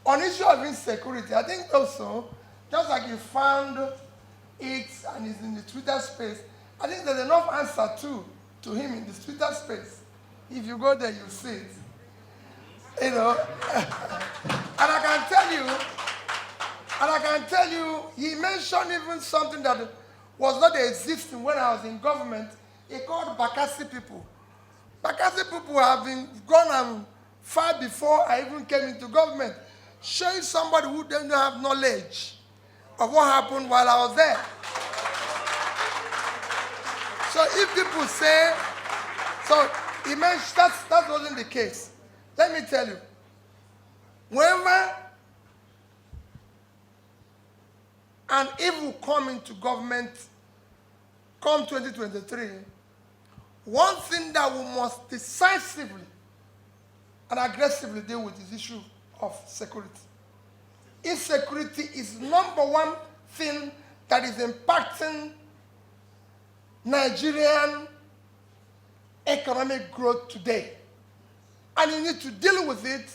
on issue of insecurity, I think also, just like you found it and is in the Twitter space, I think there's enough answer to him in the Twitter space. If you go there, you'll see it. You know, and I can tell you, he mentioned even something that was not existing when I was in government. He called Bakassi people. Bakassi people have been gone far before I even came into government, showing somebody who didn't have knowledge of what happened while I was there. So if people say, so he mentioned that wasn't the case. Let me tell you, whenever an evil come into government, come 2023, one thing that we must decisively and aggressively deal with is the issue of security. Insecurity is number one thing that is impacting Nigerian economic growth today. And you need to deal with it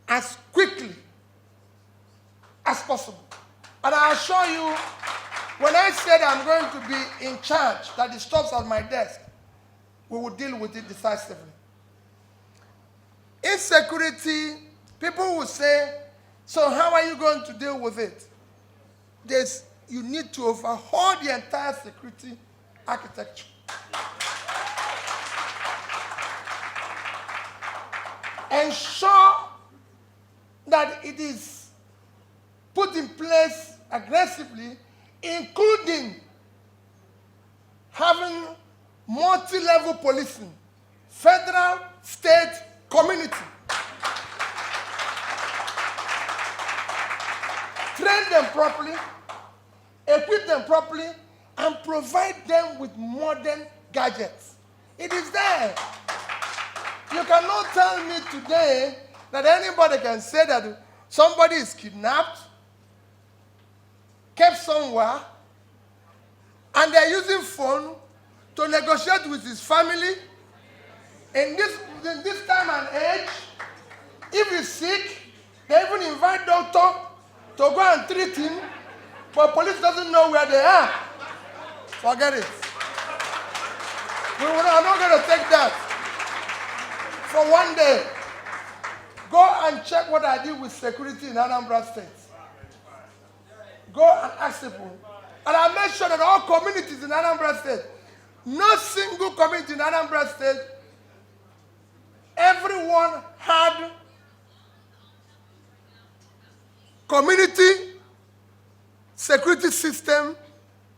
as quickly as possible. And I assure you, when I said I'm going to be in charge, that it stops at my desk, we will deal with it decisively. Insecurity, people will say, so how are you going to deal with it? You need to overhaul the entire security architecture. Ensure that it is put in place aggressively, including having multi-level policing, federal, state, community. Train them properly, equip them properly, and provide them with modern gadgets. It is there. You cannot tell me today that anybody can say that somebody is kidnapped, kept somewhere, and they're using phone to negotiate with his family. In this time and age, if he's sick, they even invite doctor to go and treat him, but police doesn't know where they are. Forget it. We are not going to take that for one day. Go and check what I did with security in Anambra State. Go and ask people. And I made sure that all communities in Anambra State, no single community in Anambra State, everyone had community security system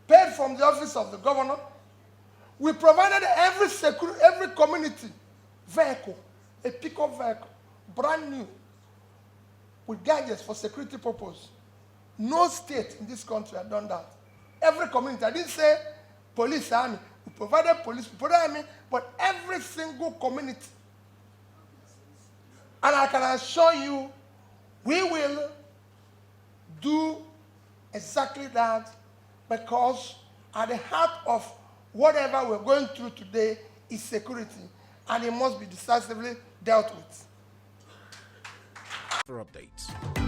paid from the office of the governor. We provided every community vehicle, a pickup vehicle, brand new, with gadgets for security purpose. No state in this country had done that. Every community, I didn't say police, army. We provided police, we provided army, but every single community. And I can assure you, we will do exactly that, because at the heart of whatever we're going through today is security, and it must be decisively dealt with. For updates.